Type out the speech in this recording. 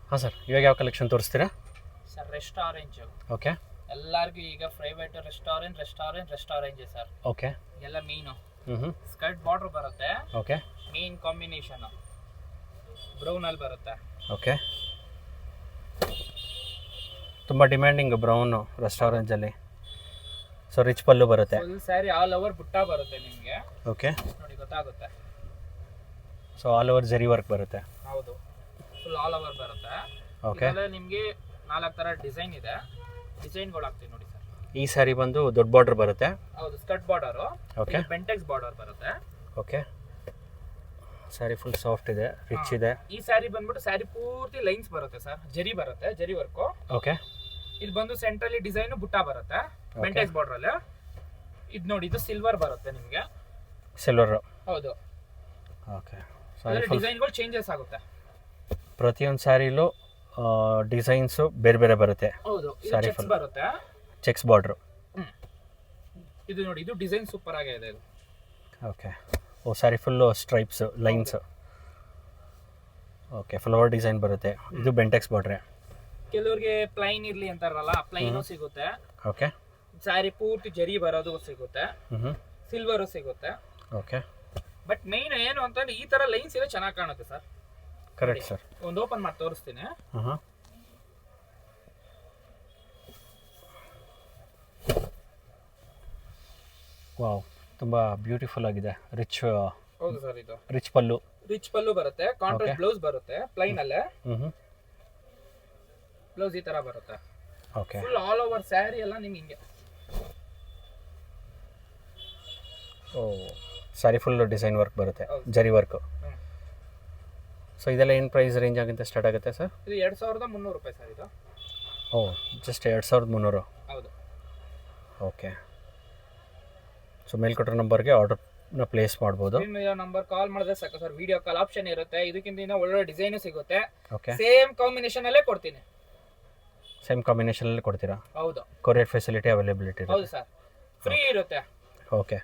ಹಾಂ ಸರ್, ಇವಾಗ ಯಾವ ಕಲೆಕ್ಷನ್ ತೋರಿಸ್ತೀರಾ ಸರ್? ರೆಸ್ಟಾರೆಂಟ್. ಓಕೆ. ಎಲ್ಲರಿಗೂ ಈಗ ಫೇವರೇಟ್ ರೆಸ್ಟಾರೆಂಟ್ ಸರ್. ಓಕೆ. ಎಲ್ಲ ಮೀನು ಹ್ಞೂ ಸ್ಕರ್ಟ್ ಬಾರ್ಡರ್ ಬರುತ್ತೆ. ಓಕೆ. ಮೀನ್ ಕಾಂಬಿನೇಷನ್ ಬ್ರೌನ್ ಅಲ್ಲಿ ಬರುತ್ತೆ. ಓಕೆ. ತುಂಬ ಡಿಮ್ಯಾಂಡಿಂಗ್ ಬ್ರೌನು ರೆಸ್ಟಾರೆಂಟಲ್ಲಿ. ಸೊ ರಿಚ್ ಪಲ್ಲು ಬರುತ್ತೆ. ಫುಲ್ ಸ್ಯಾರಿ ಆಲ್ ಓವರ್ ಬುಟ್ಟ ಬರುತ್ತೆ ನಿಮಗೆ. ಓಕೆ. ನೋಡಿ ಗೊತ್ತಾಗುತ್ತೆ. ಸೊ ಆಲ್ ಓವರ್ ಜರಿ ವರ್ಕ್ ಬರುತ್ತೆ. ಹೌದು, ಫುಲ್ ಆಲ್ ಓವರ್ ಬರುತ್ತೆ. ಓಕೆ. ಇದರಲ್ಲಿ ನಿಮಗೆ 4 ಥರ ಡಿಸೈನ್ ಇದೆ. ಡಿಸೈನ್ಗಳು ಹಾಕ್ತೀವಿ ನೋಡಿ ಸರ್. ಈ ಸ್ಯಾರಿ ಬಂದು ದೊಡ್ಡ ಬಾರ್ಡರ್ ಬರುತ್ತೆ. ಹೌದು, skirt border. Okay. Bentex border ಬರುತ್ತೆ. ಓಕೆ. ಸ್ಯಾರಿ ಫುಲ್ ಸಾಫ್ಟ್ ಇದೆ, ರಿಚ್ ಇದೆ. ಈ ಸ್ಯಾರಿ ಬಂದ್ಬಿಟ್ಟು ಸ್ಯಾರಿ ಪೂರ್ತಿ ಲೈನ್ಸ್ ಬರುತ್ತೆ ಸರ್. ಜರಿ ಬರುತ್ತೆ, ಜರಿ ವರ್ಕು. ಓಕೆ. ಇದು ಬಂದು ಸೆಂಟ್ರಲ್ಲಿ ಡಿಸೈನ್ ಬುಟ್ಟ ಬರುತ್ತೆ ಬೆಂಟೆಕ್ಸ್ ಬಾರ್ಡರ್ ಅಲ್ಲಿ. ಇದು ನೋಡಿ, ಇದು ಸಿಲ್ವರ್ ಬರುತ್ತೆ ನಿಮಗೆ. ಸಿಲ್ವರ್. ಹೌದು. ಓಕೆ. ಡಿಸೈನ್ಗಳು ಚೇಂಜಸ್ ಆಗುತ್ತೆ. ಪ್ರತಿಯೊಂದು ಸ್ಯಾರಿಲೂ ಡಿಸೈನ್ಸು ಬೇರೆ ಬೇರೆ ಬರುತ್ತೆ. ಹೌದು, ಸ್ಯಾರಿ ಚೆಕ್ಸ್ ಫುಲ್ ಬರುತ್ತೆ. Checks border. ಇದು ನೋಡಿ, ಇದು ಡಿಸೈನ್ ಸೂಪರ್ ಆಗಿದೆ ಇದು. Okay. Oh, sari full stripes lines. Okay. Flower design ಬರುತ್ತೆ. ಇದು ಬೆಂಟೆಕ್ಸ್ ಬಾರ್ಡ್ರೆ. ಕೆಲವ್ರಿಗೆ ಪ್ಲೈನ್ ಇರ್ಲಿ ಅಂತಾರಲ್ಲ, ಪ್ಲೈನು ಸಿಗುತ್ತೆ. ಓಕೆ. ಸ್ಯಾರಿ ಪೂರ್ತಿ ಜರಿ ಬರೋದು ಸಿಗುತ್ತೆ. ಸಿಲ್ವರು ಸಿಗುತ್ತೆ. ಓಕೆ. ಬಟ್ ಮೇನ್ ಏನು ಅಂತಂದ್ರೆ ಈ ತರ ಲೈನ್ಸ್ ಇದೆ, ಚೆನ್ನಾಗಿ ಕಾಣುತ್ತೆ ಸರ್. Correct sir. ಒಂದು ಓಪನ್ ಮಾಡಿ ತೋರಿಸ್ತೀನಿ. ವಾವ್, ತುಂಬ ಬ್ಯೂಟಿಫುಲ್ ಆಗಿದೆ. ರಿಚ್. ಹೌದು ಸರ್, ಇದು ರಿಚ್ ಪಲ್ಲು. ರಿಚ್ ಪಲ್ಲು ಬರುತ್ತೆ. ಕಾಂಟ್ರಾಸ್ಟ್ ಬ್ಲೌಸ್ ಬರುತ್ತೆ ಪ್ಲೈನ್ ಅಲ್ಲೇ. ಬ್ಲೌಸ್ ಈ ತರ ಬರುತ್ತೆ. Okay. Full all over sari ಎಲ್ಲ ನಿಮ್ಗೆ ಹಿಂಗೆ. ಓ, ಸ್ಯಾರಿ ಫುಲ್ ಡಿಸೈನ್ ವರ್ಕ್ ಬರುತ್ತೆ, ಜರಿ ವರ್ಕು. ಸೊ ಇದೆಲ್ಲ ಏನು ಪ್ರೈಸ್ ರೇಂಜ್ ಆಗುತ್ತೆ ಸ್ಟಾರ್ಟ್ ಆಗುತ್ತೆ ಸರ್? ಇದು 2300 ರೂಪಾಯಿ ಸರ್ ಇದು. ಓ, ಜಸ್ಟ್ 2300. ಹೌದು. ಓಕೆ. ಸೊ ಮೇಲ್ಕೊಟ್ಟಿರೋ ನಂಬರ್ಗೆ ಆರ್ಡರ್ನ ಪ್ಲೇಸ್ ಮಾಡ್ಬೋದು. ನಂಬರ್ ಕಾಲ್ ಮಾಡಿದ್ರೆ ಸಾಕು ಸರ್. ವಿಡಿಯೋ ಕಾಲ್ ಆಪ್ಷನ್ ಇರುತ್ತೆ. ಇದಕ್ಕಿಂತ ಒಳ್ಳೆ ಡಿಸೈನು ಸಿಗುತ್ತೆ. ಓಕೆ. ಸೇಮ್ ಕಾಂಬಿನೇಷನ್ ಅಲ್ಲೇ ಕೊಡ್ತೀನಿ. ಸೇಮ್ ಕಾಂಬಿನೇಷನಲ್ಲಿ ಕೊಡ್ತೀರಾ? ಹೌದು. Courier facility availability? ಹೌದು ಸರ್, ಫ್ರೀ ಇರುತ್ತೆ. ಓಕೆ.